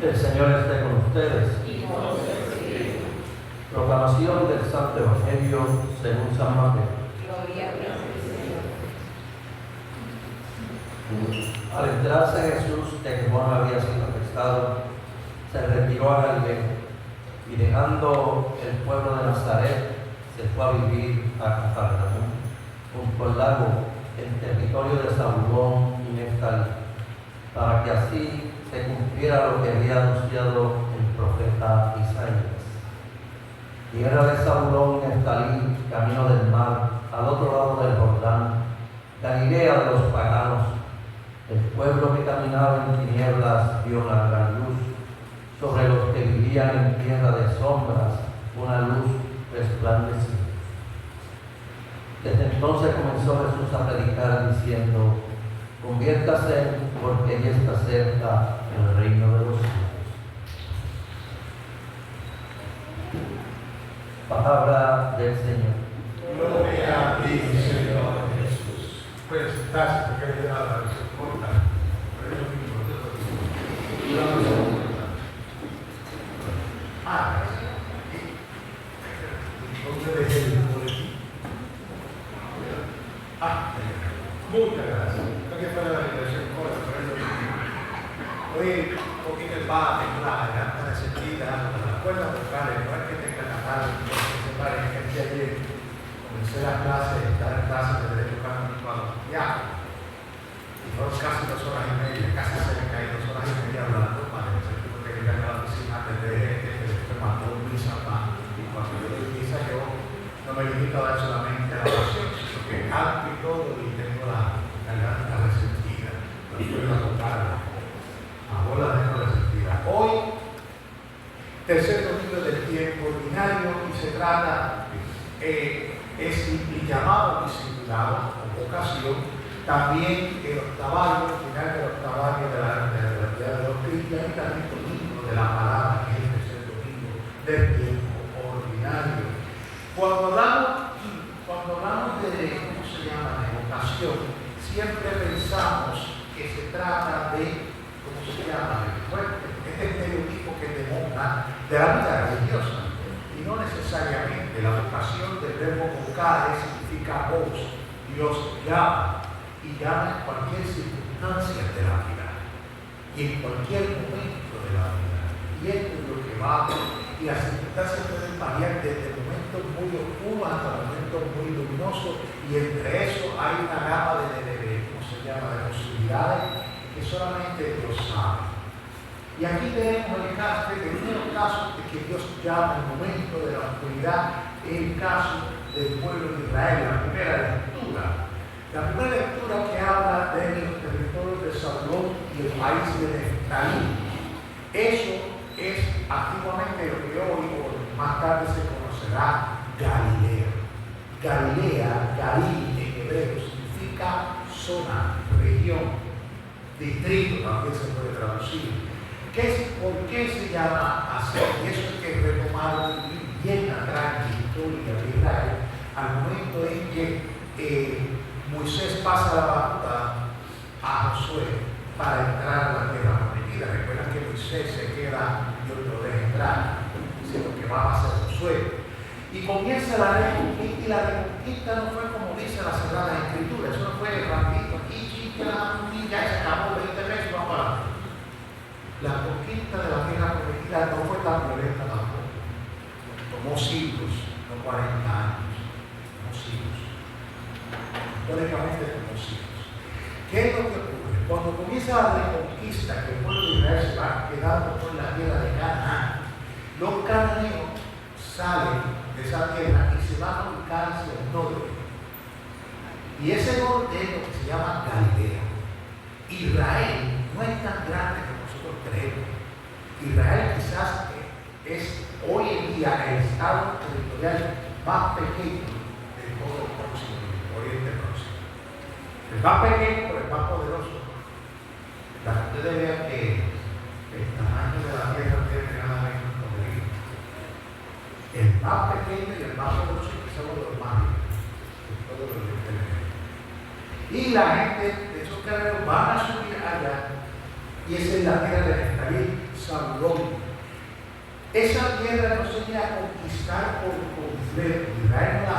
El Señor esté con ustedes. Proclamación del Santo Evangelio según San Mateo. Gloria a Dios, Señor. Al enterarse Jesús de que Juan había sido arrestado, se retiró a Galilea y dejando el pueblo de Nazaret, se fue a vivir a Cafarnaúm, junto al lago, en territorio de Zabulón y Neftalí, para que así se cumpliera lo que había anunciado el profeta Isaías. Tierra de Zabulón y Neftalí, camino del mar, al otro lado del Jordán, Galilea de los paganos. El pueblo que caminaba en tinieblas vio una gran luz. Sobre los que vivían en tierra de sombras, una luz resplandecía. Desde entonces comenzó Jesús a predicar diciendo: conviértase, porque ya está cerca el reino de los cielos. Palabra del Señor. Gloria a ti, Señor Jesús. Puedes sentarse porque hay llegado la versión corta. Por eso mismo, ¿dónde dejé el boletín? Muchas gracias. Creo que fue la versión corta, por eso mismo. Hoy un poquito el va a temblar, la sentida, las cuerdas vocales, no es que tenga canal, se pare que el día ayer comencé la clase, estar en clase de derecho canónico a los diáconos. Y fueron casi 2 horas y media, casi cerca de 2 horas y media hablando para el sentido que quería que la oficina atender que después mandó misa más. Y cuando yo doy misa, yo no me limito a dar solamente la oración, sino que canto y todo, y tengo la garganta resentida. No puedo tocarla. A bola tengo resentida. Hoy, tercer domingo del tiempo ordinario, y se trata, es el llamado discipulado, convocación. También el octavario, el final del octavario de la doctrina, y también el domingo de la palabra, que es el tercer domingo del tiempo ordinario. Cuando hablamos de, ¿cómo se llama?, de vocación, siempre pensamos que se trata de, ¿cómo se llama?, este estereotipo que te monta de la vida religiosa. Y no necesariamente. La vocación del verbo vocare significa voz. Dios llama. Y llama en cualquier circunstancia de la vida y en cualquier momento de la vida. Y esto es lo que va, y las circunstancias pueden variar desde momentos muy oscuros hasta momentos muy luminosos, y entre eso hay una gama ¿cómo se llama?, de posibilidades que solamente Dios sabe. Y aquí tenemos el caso, el primer caso de que Dios llama en el momento de la oscuridad, es el caso del pueblo de Israel, la primera lectura. La primera lectura que habla de los territorios de Zabulón y el país de Neftalí. Eso es antiguamente lo que hoy o más tarde se conocerá Galilea. Galilea, Galil en hebreo, significa zona, región, distrito, también se puede traducir. ¿Por qué se llama así? Y eso es que retomaron bien atrás en la historia de Israel, al momento en que Moisés pasa la batuta a Josué para entrar a la tierra prometida. Recuerdan que Moisés se queda, Dios lo deja entrar, sino que va a ser Josué. Y comienza la reconquista, y la reconquista no fue como dice la Sagrada Escritura, eso no fue rapidito, aquí ya se acabó 20 meses, vamos para adelante. La conquista de la tierra prometida no fue tan violenta tampoco. Tomó siglos, no 40 años, tomó siglos. Históricamente como siglos. ¿Qué es lo que ocurre? Cuando comienza la reconquista, que el pueblo de Israel se va quedando por la tierra de Canaán, los cananeos salen de esa tierra y se van a ubicar hacia el norte. Y ese norte es lo que se llama Galilea. Israel no es tan grande como nosotros creemos. Israel quizás es hoy en día el estado territorial más pequeño de todo el próximo Oriente Próximo. El más pequeño, pero el más poderoso. Ustedes vean que el tamaño de la tierra tiene nada menos como el más pequeño y el más poderoso, que son los más ricos de todo el Oriente Medio. Y la gente de esos guerreros van a subir allá, y esa es la tierra de Neftalí, Zabulón Esa tierra no se iba a conquistar por completo. Israel no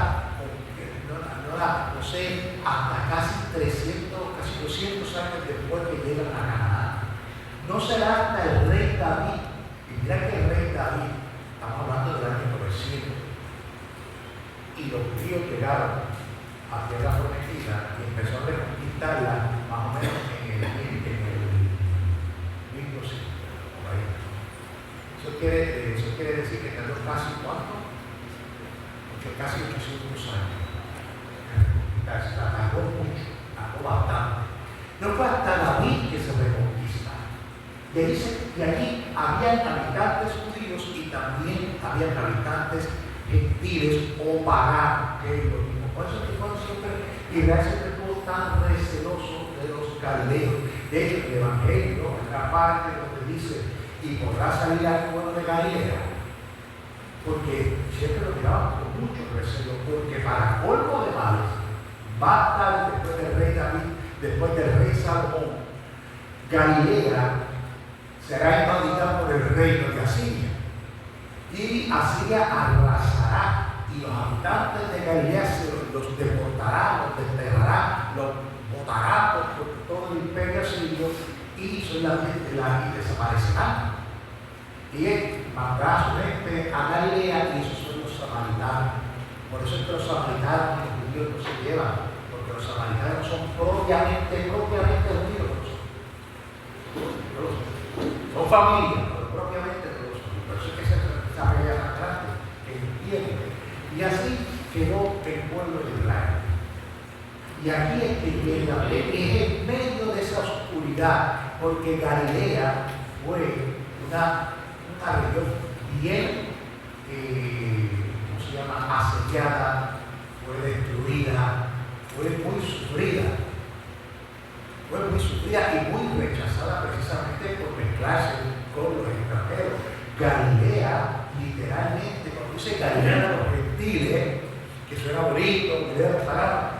la posee hasta casi 300, casi 200 años después que llegan a Canaán. No será hasta el rey David. Y mira que el rey David, estamos hablando del año 900, y los judíos llegaron a tierra prometida y empezó a reconquistarla más o menos en el 1200, por ahí. Eso quiere decir que tardó casi ¿cuánto? Porque casi 800 años. Tardó mucho, tardó bastante. No fue hasta David que se reconquista. Le dice que allí habían habitantes judíos y también habían habitantes gentiles o paganos, que es lo mismo. Por eso que cuando siempre Israel siempre estuvo tan receloso de los caldeos. De hecho, el Evangelio, en la parte donde dice, y podrá salir al pueblo de Galilea, porque siempre lo miraban con mucho recelo, porque para colmo de males, va a estar después del rey David, después del rey Salomón, Galilea será invadida por el reino de Asiria. Y Asiria arrasará, y los habitantes de Galilea los deportará, los desterrará, los botará por todo el imperio asirio y desaparecerán. Y él mandará a su gente a Galilea, y esos son los samaritanos. Por eso es que los samaritanos y los judíos no se llevan, porque los samaritanos son propiamente judíos. Son familia, pero propiamente todos son. Por eso es que esa pelea tan grande que entiende. Y así quedó el pueblo de Israel. Y aquí es que llega, es en medio de esa oscuridad, porque Galilea fue una región bien, ¿cómo se llama?, asediada, fue destruida, fue muy sufrida. Fue muy sufrida y muy rechazada precisamente por mezclarse con los extranjeros. Galilea, literalmente, cuando dice Galilea, los gentiles, que suena bonito, Galilea de palabras,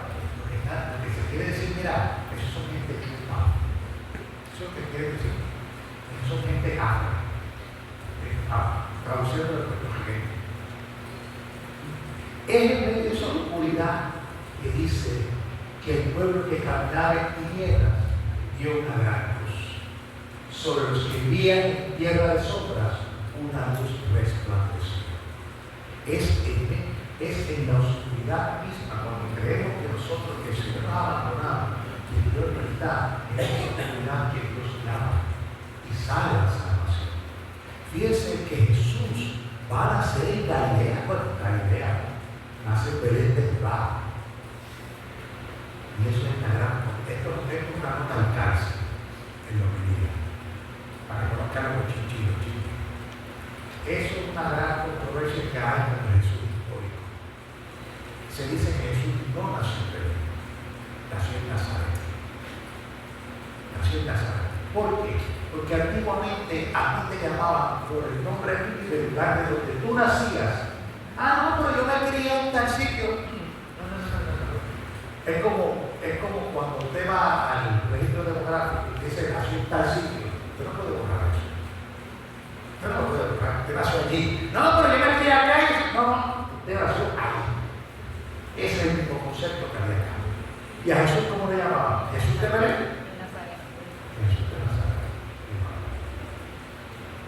lo que se quiere decir, mira, esos son gente chupa. Eso es lo que quiere decir. Esos son gente afro. Traduciendo del puertorriqueño. Es en medio de esa oscuridad que dice que el pueblo que caminaba en tinieblas vio una gran luz. Sobre los que vivían en tierra de sombras, una luz resplandeció. Es en la oscuridad misma, cuando creemos que nosotros, que el Señor nos ha abandonado, que Dios no está, en esa oscuridad que Dios llama y sale la salvación. Fíjense que Jesús va a nacer en Galilea. Bueno, Galilea nace en Belén de Judá. Y eso es una gran nota. Esto es una nota al cárcel en lo que diga, para que conozcan los chinchillos. Eso es una gran controversia que hay con Jesús histórico. Se dice que Jesús no nació en Belén, nació en Nazaret. Nació en Nazaret. ¿Por qué? Porque antiguamente a ti te llamaban por el nombre del lugar de donde tú nacías. Ah, no, pero yo me crié en tal sitio. Es como cuando usted va al registro demográfico y dice nació en tal sitio. Usted no puede borrar eso. Usted no lo puede borrar. Usted nació allí. No, pero yo me crié acá. No, usted nació ahí. Ese es el mismo concepto que había acá. ¿Y a Jesús cómo le llamaban? ¿Jesús de Belén? Jesús de Nazaret.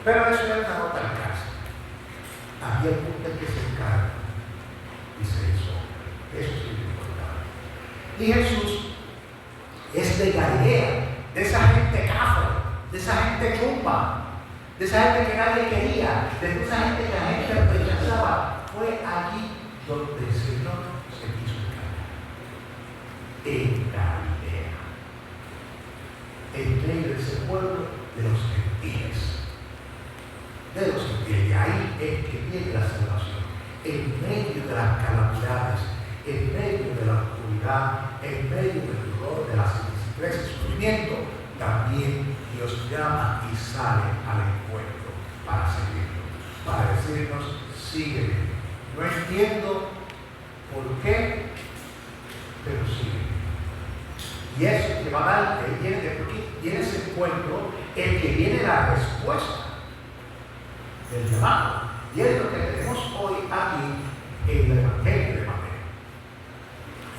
Pero eso es una nota en casa. Había gente que se encarga y se hizo. Eso sí es importante. Y Jesús es de Galilea, de esa gente cafre, de esa gente chumba, de esa gente que nadie quería, de esa gente que la gente rechazaba. Fue allí donde el Señor se quiso encargar. En Galilea. En medio de ese pueblo de los gentiles. Y ahí es que viene la salvación. En medio de las calamidades, en medio de la oscuridad, en medio del dolor, de las incertezas y sufrimiento, también Dios llama y sale al encuentro para seguirnos, para decirnos, sígueme. No entiendo por qué, pero sígueme. Y eso que va a dar, que viene ese encuentro, el que viene la respuesta. del llamado. Y es lo que tenemos hoy aquí en el Evangelio de Mateo.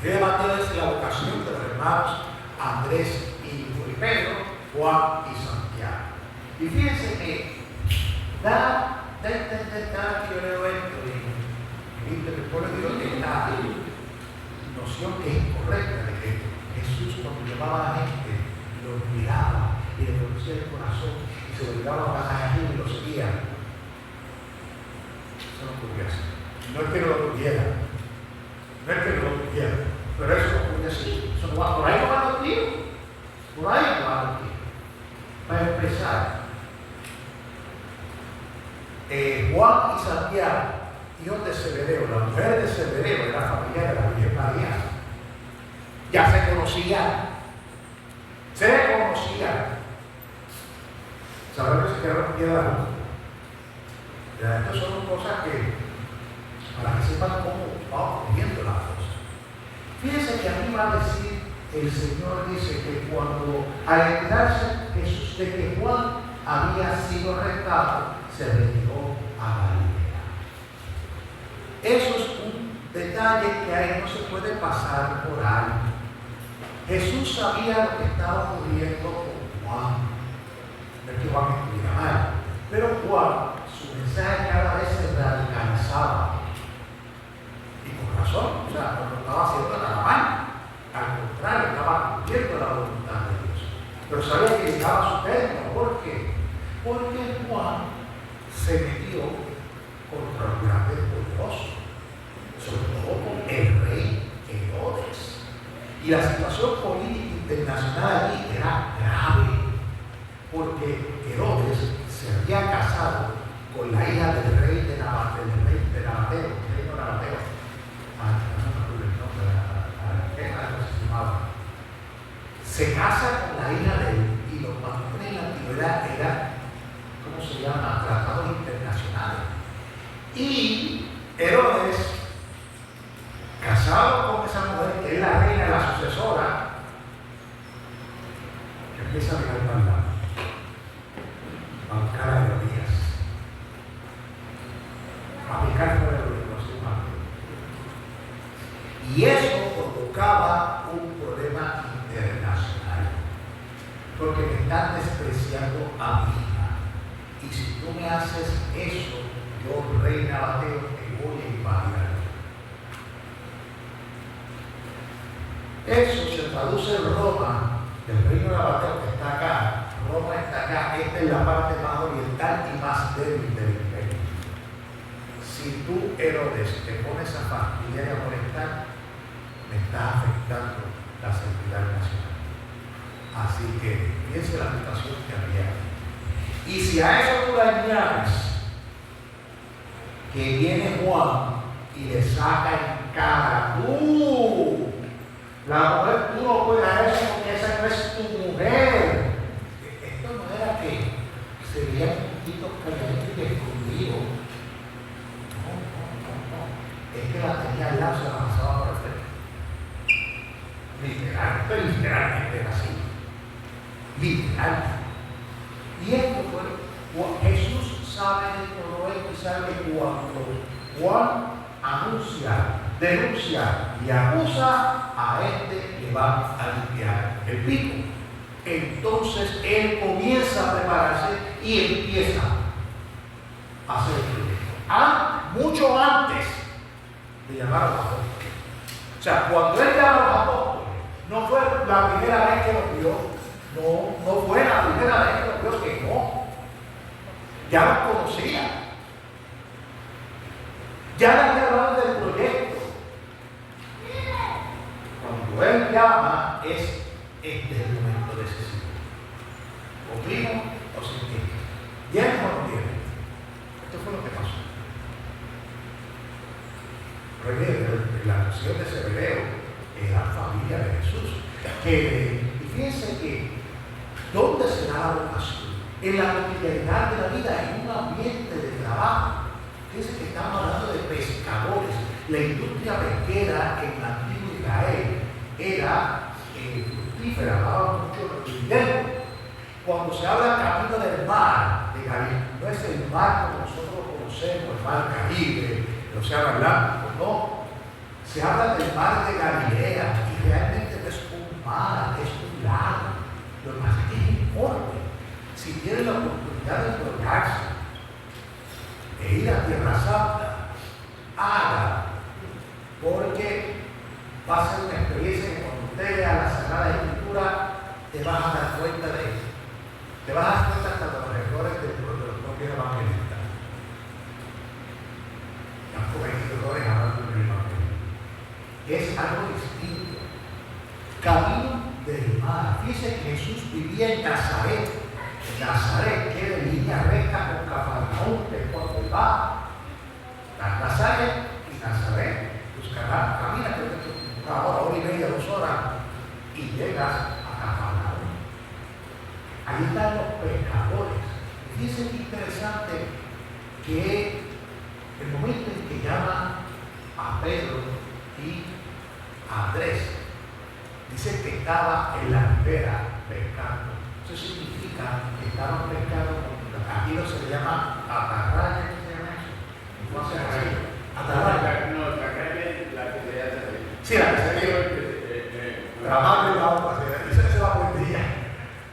El de Mateo es la vocación de los hermanos Andrés y Pedro, Juan y Santiago. Y fíjense que da que yo leo esto y viste que el pueblo de Dios tiene la noción que es correcta de que Jesús, cuando llamaba a la gente, lo miraba y le producía el corazón y se obligaba a pasar a y lo seguía. Eso no ocurría así. No es que no lo tuviera, pero eso no ocurría así. Eso no va, por ahí no van los tiros, para empezar. Juan y Santiago, hijos de Zebedeo, la mujer de Zebedeo era familia de la Virgen María. Ya se conocían. Saber que se quedaron piedras juntos. Estas son cosas que, para que sepan cómo vamos viendo las cosas. Fíjense que a mí va a decir, el Señor dice que cuando, al enterarse Jesús de que Juan había sido arrestado, se retiró a Galilea. Eso es un detalle que ahí no se puede pasar por alto. Jesús sabía lo que estaba ocurriendo con Juan. No es que Juan estuviera mal, pero Juan, su mensaje cada vez se radicalizaba. Y con razón, o sea, no lo estaba haciendo nada mal. Al contrario, estaba cumpliendo la voluntad de Dios. Pero sabía que llegaba a su término. ¿Por qué? Porque Juan se metió contra los grandes poderosos, sobre todo con el rey Herodes. Y la situación política internacional allí era grave, porque Herodes se había casado con la hija del rey de Nabateo, no me acuerdo el nombre, se casa con la hija de él, y los matrimonios en la antigüedad eran, ¿cómo se llama?, tratados internacionales. Y Herodes, casado con esa mujer, que es la reina, la sucesora, empieza a mirar para el lado, a buscar a Herodías, a picar fuera de lo que y eso provocaba un problema internacional, porque me están despreciando a mi hija, y si tú me haces eso, yo, rey Nabateo, te voy a invadir. Eso se traduce en Roma, el reino de Nabateo que está acá. Roma está acá, esta es la parte más oriental y más débil del imperio. Si tú, Herodes, te pones a fastidiar y a molestar, me está afectando la seguridad nacional. Así que piense la situación que había. Y si a eso tú le añades que viene Juan y le saca en cara, la mujer, tú no puedes hacer eso porque esa no es tu mujer. Esto no era que se veían puntitos calientes y escondidos. No. Es que la tenía al lado, se la pasaba por el frente. Literalmente era así. Literal. Y esto fue, Jesús sabe de todo esto y sabe que cuando Juan denuncia y acusa, a este le va a limpiar el pico. Entonces él comienza a prepararse y empieza a hacer el proyecto. Mucho antes de llamar a los apóstoles. O sea, cuando él llama a los apóstoles, no fue la primera vez que los vio. No fue la primera vez que los vio, que no. Ya los conocía. Ya le había hablado del proyecto. Cuando él llama, este es el momento decisivo. O primo o sentimos. ¿Viene o no viene? Esto fue lo que pasó. La nación de Zebedeo era familia de Jesús. Y fíjense que, ¿dónde se da la vocación? En la cotidianidad de la vida, en un ambiente de trabajo. Fíjense que estamos hablando de pescadores. La industria pesquera en el antiguo Israel era fructífera, hablaba mucho de los dividendos. Cuando se habla camino del mar de Galilea, no es el el mar como nosotros lo conocemos, el mar Caribe, el océano Atlántico, no. Se habla del mar de Galilea y realmente no es un mar, es un lago. Lo que pasa es que es enorme. Si tienen la oportunidad de colgarse e ir a Tierra Santa, haga, porque va a ser una experiencia que cuando usted lea la Sagrada Escritura te vas a dar cuenta de eso. Te vas a dar cuenta hasta de los errores de los propios evangelistas. Que han cometido errores hablando del evangelio. Es algo distinto. Camino del mar. Fíjense que Jesús vivía en Nazaret. Nazaret queda en línea recta con Cafarnaúm, que es cuando él va. Nazaret y Nazaret. Buscará, camina, creo que una hora y media, 2 horas, y llegas a Cafarnaúm. Ahí están los pescadores. Fíjense qué interesante que el momento en que llama a Pedro y a Andrés, dice que estaba en la ribera pescando. Eso significa que estaban pescando, aquí no se le llama atarraya, ¿qué se llama eso? ¿Cómo se llama así? Atarraya. No, atarraya es la que se hace. Sí, la que se llama. Trabajo de la hoja, esa es la poesía.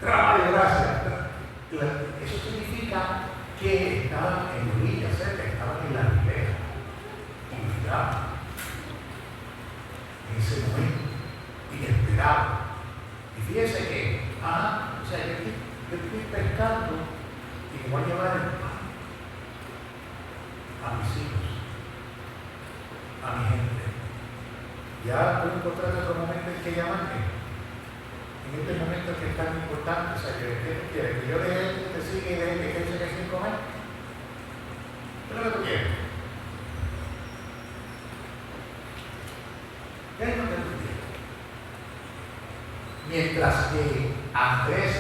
Trabajo, gracias. Eso significa que estaban en orilla cerca, estaban en la ribera. Y ya, en ese momento, inesperado. Y fíjense que, o sea, yo estoy pescando y me voy a llevar el pan a mis hijos, a mi gente. Ya puedo encontrar otro momento en que llamarme. En este momento que es tan importante, o sea, que quieres que yo deje que te siga y deje que se quede sin comer. ¿Qué es lo que tú quieres? ¿Qué es lo que tú quieres? Mientras que Andrés,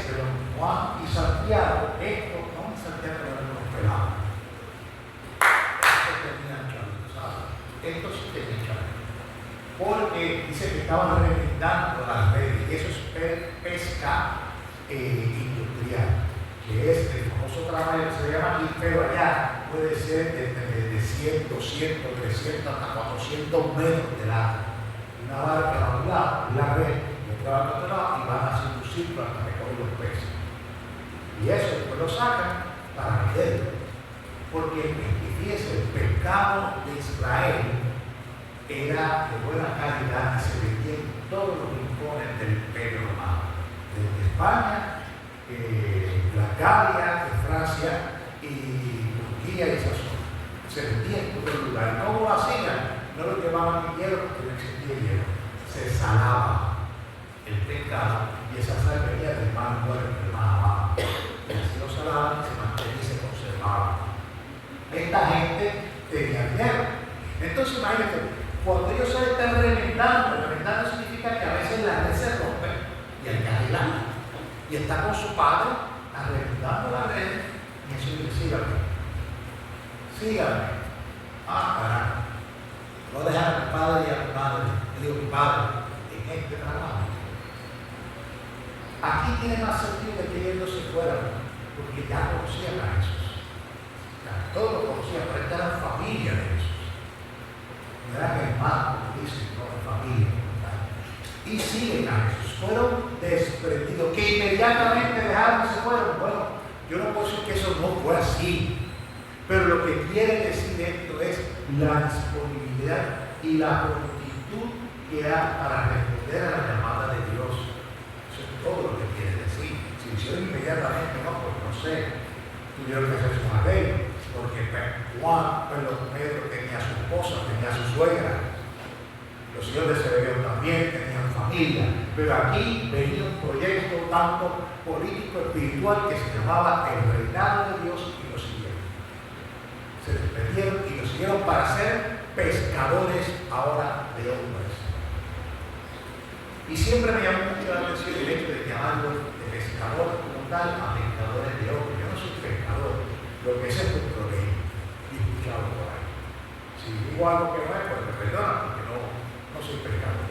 Juan y Santiago, Juan y Santiago eran unos pelados. Estos tenían chaleco, ¿sabes? Estos sí tenían chaleco. Porque dice que estaban reventando las redes, y eso es pesca industrial, que es el famoso trabajo que se llama aquí, pero allá puede ser de 100, 200, 300 hasta 400 metros de largo. Una barca a un lado, la red, y otra barca a otro lado, y van haciendo un ciclo hasta que cogen los peces. Y eso después lo sacan para venderlo. Porque fíjense, el pescado de Israel era de buena calidad y se vendía en todos los rincones del Imperio Romano, desde España, la Galia, de Francia y Turquía y esa zona. Se vendía en todo el lugar. ¿Y cómo lo hacían? No lo llevaban en hielo porque no existía hielo. Se salaba el pescado y esa sal venía del mar muerto, del mar abajo. Y así lo salaban y se mantenía y se conservaba. Esta gente tenía dinero. Entonces imagínate, cuando ellos se están reventando significa que a veces la red se rompe y hay que arreglarla. Y está con su padre arreglando la red y eso dice, síganme. Carajo. Voy a dejar a mi padre y a mi madre, le digo mi padre, en este trabajo. Aquí tiene más sentido de que ellos se fueran, porque ya conocían a Jesús. Todos lo conocían, pero esta era familia de Jesús. No eran hermanos, como dicen, no, familia. Y siguen a Jesús. Fueron desprendidos, que inmediatamente dejaron y se fueron. Bueno, yo no puedo decir que eso no fue así. Pero lo que quiere decir esto es la disponibilidad y la prontitud que hay para responder a la llamada de Dios. Eso es todo lo que quiere decir. Si lo hicieron inmediatamente, no, pues no sé. Tuvieron que hacerse un arreglo. Porque Pedro tenía a su esposa, tenía a su suegra. Los hijos de Zebedeo también tenían familia. Pero aquí venía un proyecto tanto político, espiritual, que se llamaba el reinado de Dios y lo siguieron. Se despedieron y lo siguieron para ser pescadores ahora de hombres. Y siempre me llamó mucho la atención el hecho de llamarlo de pescador como tal a pescadores de hombres. Yo no soy pescador. Lo que es nuestro ley, escuchado por ahí. Si digo algo que no es, pues me perdonan, porque no soy pescador.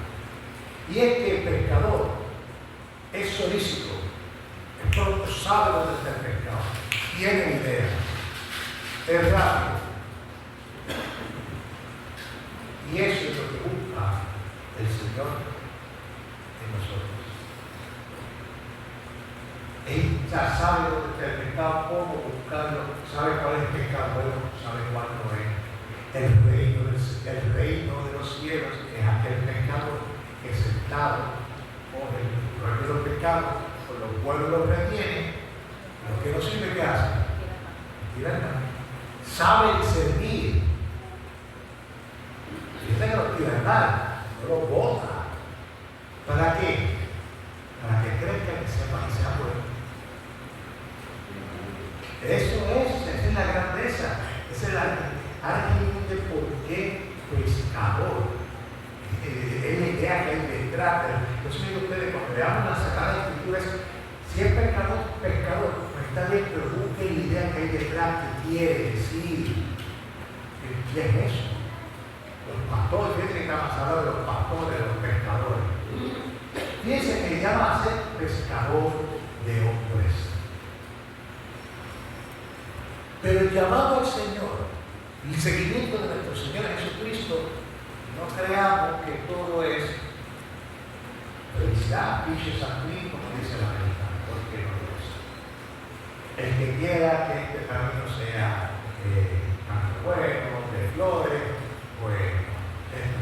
Y es que el pescador es solícito, el pronto sabe dónde está el pescado, tiene idea. es rápido. Y eso es lo que busca el Señor en nosotros. Él ya sabe dónde está el pecado, cómo buscarlo, sabe cuál es el pecado bueno, sabe cuál no es. El reino de los cielos es aquel pecado que sentado con el rey de los pecados, con los pueblos los retiene, lo que no sirve que hace. Sabe servir. Y este que lo tira nada, no lo bota. ¿Para qué? Para que crezca y sepa que sea bueno. Esa es la grandeza. Esa es la alguien de por qué pescador. Es la idea que hay detrás. Entonces, miren ustedes, cuando leamos las Sagradas Escrituras, si es pescador, pues está bien, pero busquen la idea que hay detrás, que quiere decir. ¿Qué es eso? Los pastores, fíjense que estamos hablando de los pastores, de los pescadores. Fíjense que llama a ser pescador de hombres. Pero el llamado al Señor, el seguimiento de nuestro Señor Jesucristo, no creamos que todo es felicidad, dicho San Luis, como dice la Biblia, porque no lo es. El que quiera que este camino sea tan bueno, de flores, pues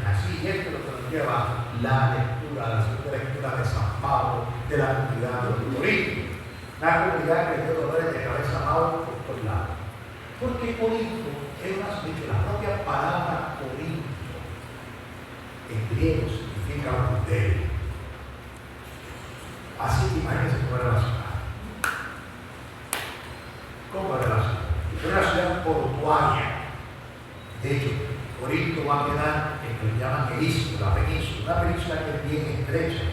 así, y esto es lo que nos lleva la lectura, la segunda lectura de San Pablo, de la comunidad de los Corintios. Una comunidad que dio dolores de cabeza a Pablo por todos lados. Porque Corinto es la propia palabra Corinto en griego significa un débil. Así que imagínense cómo era la ciudad. ¿Cómo era la ciudad? Era una ciudad portuaria. De hecho, Corinto va a quedar en lo que llaman el istmo, la península, una península que es bien estrecha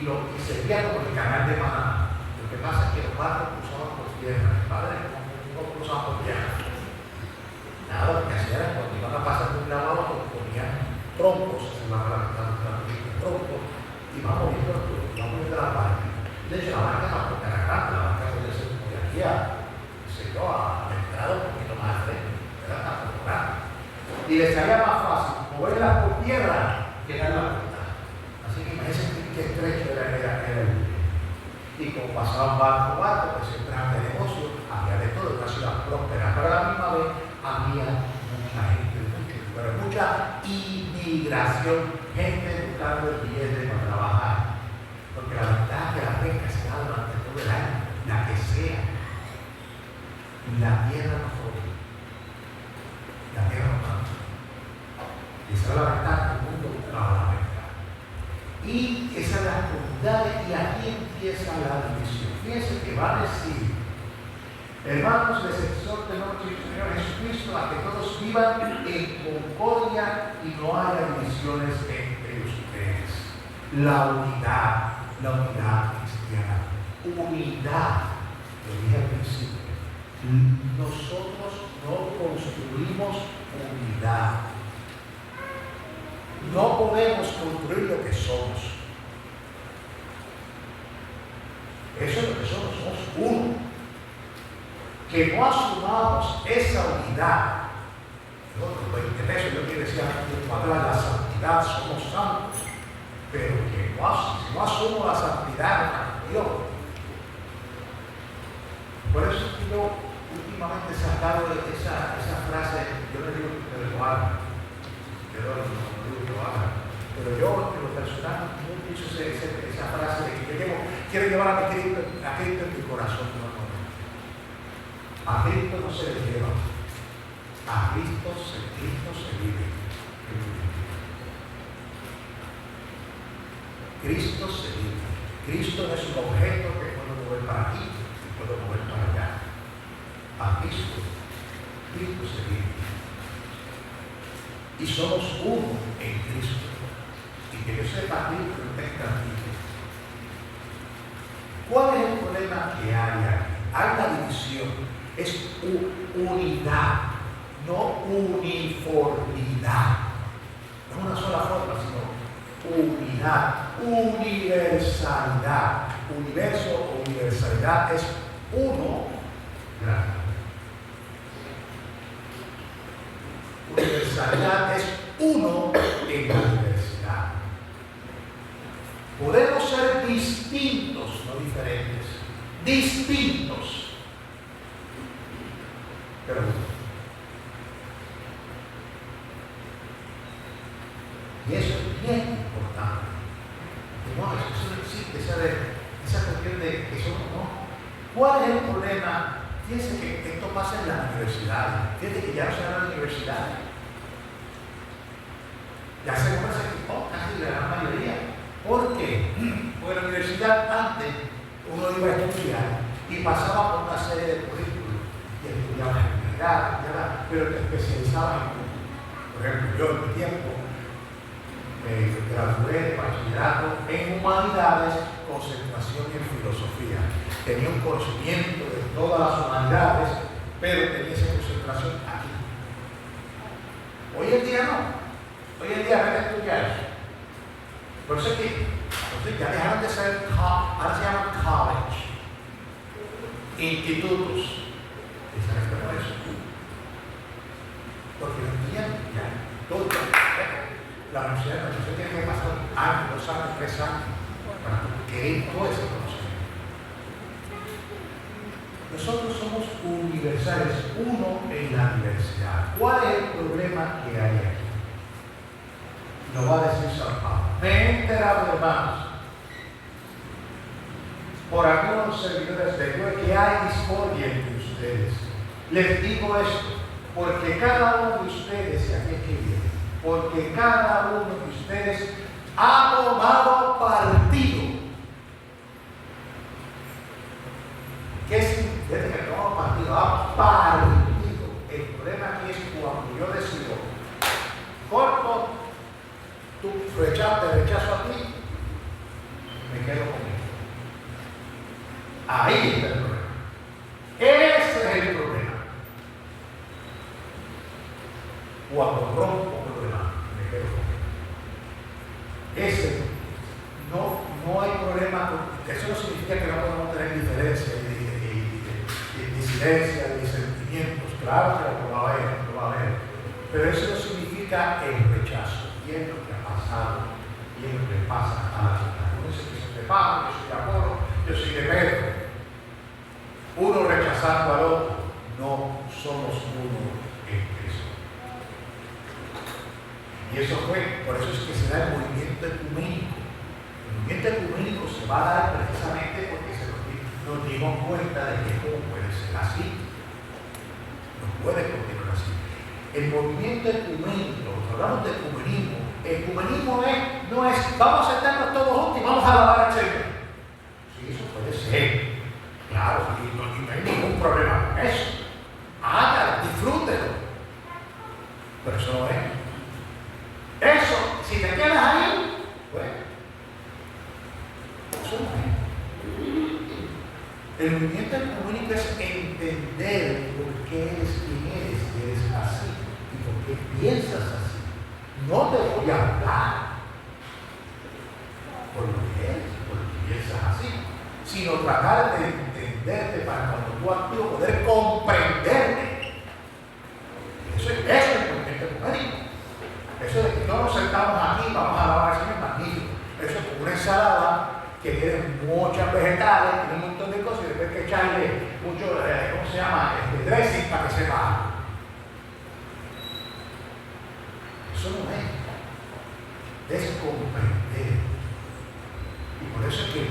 y sería como el canal de Panamá. Lo que pasa es que los barcos cruzaban por tierra, los padres no cruzaban por tierra. Nada, lo que hacían era cuando iban a pasar de un lado a otro, ponían troncos, se van a troncos, y van moviendo la barca. De hecho, la barca tampoco era grande, la barca podía ser como de aquí a la entrada un poquito más de frente, era tampoco grande. Y les salía más fácil moverlas por tierra que dar la puerta. Así que imagínense qué estrecho era el lugar. Y como pasaban barco, pues siempre había de negocio, había de todo, una ciudad próspera, pero a la misma vez había mucha gente, mucha inmigración, gente buscando el billete para trabajar. Porque la verdad es que la pesca se da durante todo el año, la que sea. La tierra no fue. La tierra no cambia. Y esa es la verdad que el mundo buscaba la pesca. Y esas son las comunidades, y aquí empieza la división. Fíjense que va a decir: hermanos, les exhorto en nombre del Señor Jesucristo a que todos vivan en concordia y no haya divisiones entre ustedes. La unidad cristiana. Unidad. Lo dije al principio. Nosotros no construimos unidad. No podemos construir lo que somos. Eso es lo que somos uno. Que no asumamos esa unidad. Yo quiero decir, la santidad, somos santos, pero que si no asumo la santidad, Dios. Por eso es que yo últimamente he sacado esa frase, yo le digo que lo hagan, pero yo en lo personal no he dicho esa frase de que quiero llevar a Cristo en mi corazón. A Cristo no se le lleva, a Cristo se vive. Cristo se vive. Cristo no es un objeto que puedo mover para aquí y puedo mover para allá. A Cristo se vive. Y somos uno en Cristo. Y que yo sepa Cristo no tenga Cristo. ¿Cuál es el problema que hay aquí? Hay la división. Es unidad, no uniformidad. No es una sola forma, sino unidad, universalidad. Universo o universalidad es uno grande. realidad es uno en la diversidad. Podemos ser distintos, no diferentes. Distintos. Pero y eso es bien importante. No, eso no existe, esa cuestión de que somos, ¿no? ¿Cuál es el problema? Fíjense que esto pasa en las universidades. Fíjense que ya no se habla de universidades. Ya se quitó casi la gran mayoría. ¿Por qué? Porque la universidad antes uno iba a estudiar y pasaba por una serie de currículos y estudiaba en general, pero te especializaba en uno. Por ejemplo, yo en mi tiempo me gradué de bachillerato en humanidades, concentración y en filosofía. Tenía un conocimiento de todas las humanidades, pero tenía esa concentración aquí. Hoy en día no. Hoy en día vete a estudiar eso. Por eso es que entonces ya dejaron de ser, ahora se llaman college, institutos. ¿Y sabes cómo es eso? Porque los días ya, todo la universidad tiene que pasar un año, 2 años, 3 años para adquirir todo ese conocimiento. Nosotros somos universales, uno en la diversidad. ¿Cuál es el problema que hay aquí? Lo va a decir San Pablo. Me he enterado, hermanos, por algunos servidores de Dios que hay discordia entre ustedes. Les digo esto, porque cada uno de ustedes, y aquí escribe, porque cada uno de ustedes ha tomado partido. ¿Qué significa que tomado partido? Ha partido. El problema aquí es cuando yo decido, corto, tú te rechazo a ti, me quedo conmigo. Ahí está el problema. Ese es el problema. Cuando rompo con lo demás, me quedo conmigo. Ese, no hay problema. Eso no significa que no podemos tener diferencias y disidencias y sentimientos. Claro que lo va a haber. Pero eso no significa el rechazo. Y es lo que ha pasado, y es lo que pasa a la gente. Uno dice que soy de Pablo, yo soy de Apolo, yo soy de Pedro. Uno rechazando al otro, no somos uno en Cristo. Y eso por eso es que se da el movimiento ecuménico. El movimiento ecuménico se va a dar precisamente porque nos dimos cuenta de que esto no puede ser así. No puede continuar así. El movimiento ecuménico, hablamos de ecumenismo. Ecumenismo no es vamos a sentarnos todos juntos y vamos a alabar al Señor. Sí, eso puede ser. Claro, y no hay ningún problema con eso. Hágalo, disfrútelo. Pero eso no es. Eso, si te quedas ahí, bueno, eso no es. El movimiento ecuménico es entender por qué eres quien eres, y eres así, y por qué piensas así. No te voy a hablar por lo que eres, por lo que piensas así, sino tratar de entenderte para cuando tú actúas poder comprenderte. Eso es el movimiento ecuménico. Eso de que no nos sentamos aquí, vamos a alabar al Señor, magnífico. Eso es como una ensalada que tiene muchas vegetales, tiene un montón de cosas y después hay que echarle mucho, ¿cómo se llama? Dressing para que sepa algo. Eso no es comprender. Y por eso es que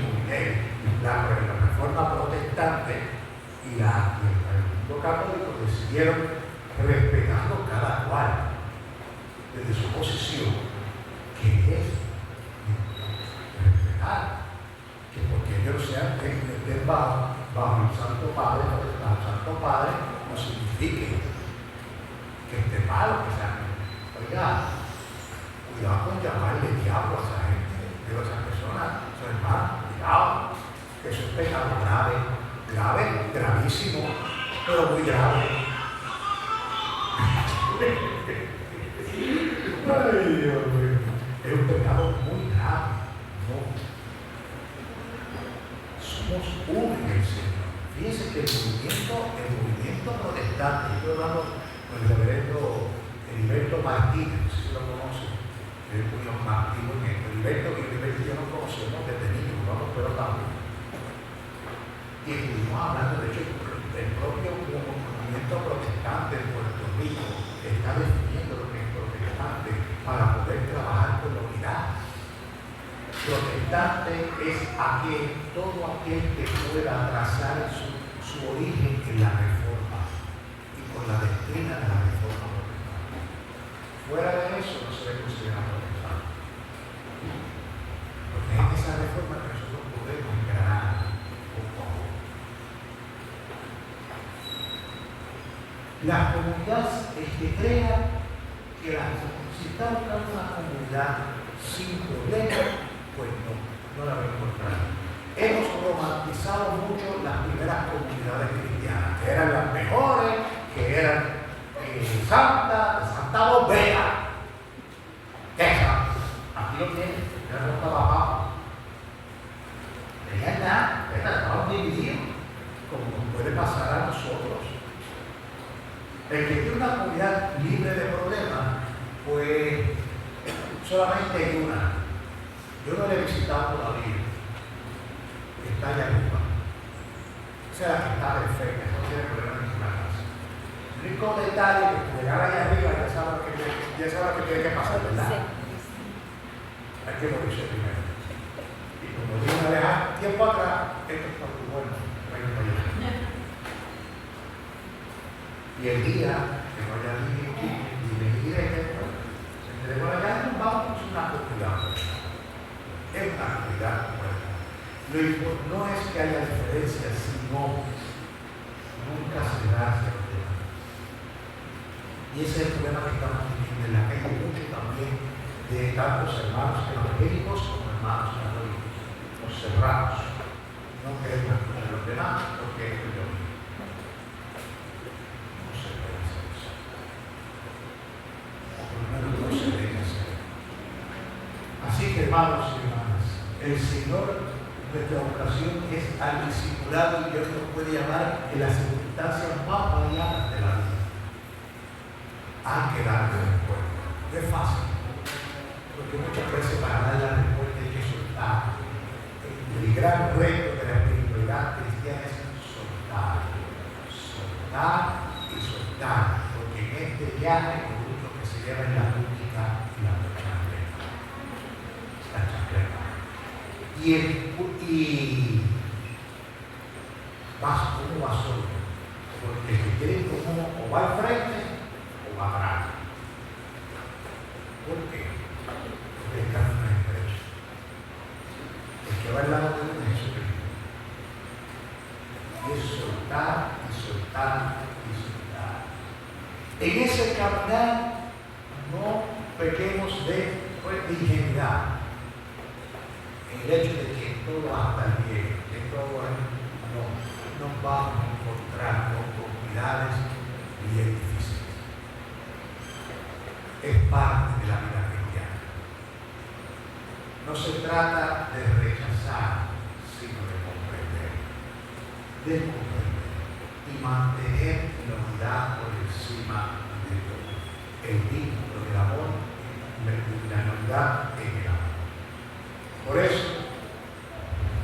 la reforma protestante y el mundo católico decidieron respetando cada cual desde su posición, que es respetar. Que porque ellos sean estén bajo el Santo Padre, no significa que esté malo, que sea. Oiga, cuidado con llamarle diablo a esa gente, a esas personas, a sus hermanos, cuidado, que eso es pecado grave, gravísimo, pero muy grave. Ay, Dios mío, es un pecado muy grave, ¿no? Somos uno en el Señor. Fíjense que el movimiento protestante, yo estoy hablando con el reverendo Heriberto Martínez, no sé si lo conocen, es muy activo en esto. Heriberto y yo nos conocemos desde niños, jugamos pelota juntos. Y estuvimos hablando, de hecho, el propio movimiento protestante en Puerto Rico está definiendo lo que es protestante para poder trabajar con la unidad. Protestante es todo aquel que pueda trazar su origen en la reforma y con la doctrina de la reforma protestante. Fuera de eso no se le considera protestante. Porque es esa reforma que nosotros podemos encarar poco a poco. Las comunidades que crean que si está buscando una comunidad sin problemas, pues no la voy a encontrar. Hemos romantizado mucho las primeras comunidades cristianas, que eran las mejores, que eran Santa Bobea. Esa, aquí lo tienen, ya no estaba papá. Ella nada, estaban divididos, como nos puede pasar a nosotros. El que tiene una comunidad libre de problemas, pues solamente hay una. Yo no la he visitado todavía. Está allá arriba. Esa es la que está perfecta, no tiene problema en ninguna casa. El único detalle es que llegar allá arriba ya sabe que tiene que pasar, ¿verdad? Hay que morirse primero. Y como digo una vez, tiempo atrás, esto está muy bueno. Y el día que vaya a vivir y venir se entregó allá, vamos a una comunidad. Es una comunidad buena. No es que haya diferencias, sino nunca se da hacia los demás. Y ese es el problema que estamos teniendo en la calle, mucho también de tantos hermanos evangélicos como hermanos católicos, los cerrados. No queremos escuchar a los demás porque esto es lo mismo. No se puede hacer eso. O por lo menos no se debe hacer. Así que, hermanos y hermanas, el Señor, nuestra vocación es al discipulado, y Dios nos puede llamar en las circunstancias más variadas de la vida. Hay que darle respuesta. No es fácil, porque muchas veces para dar la respuesta hay que soltar. El gran reto de la espiritualidad cristiana es soltar. Soltar y soltar, porque en este viaje lo único que se lleva es la única y la chancleta. La chancleta. Y vas como vas solo, porque el que quiere como o va al frente o va atrás. ¿Por qué? Porque el camino es derecho. El que va al lado de uno es Jesucristo. Y es soltar y soltar y soltar. En ese caminar no pequemos de ingenuidad. El hecho de que todo va a estar bien, que todo no nos vamos a encontrar con comunidades bien difíciles. Es parte de la vida cristiana. No se trata de rechazar, sino de comprender. De comprender y mantener la unidad por encima de todo. El vínculo del amor y la unidad en el amor. Por eso,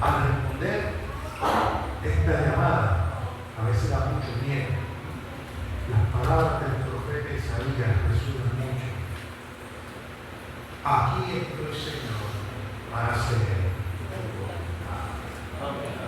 al responder esta llamada, a veces da mucho miedo. Las palabras del profeta Isaías resuenan mucho. Aquí estoy, Señor, para hacer tu voluntad.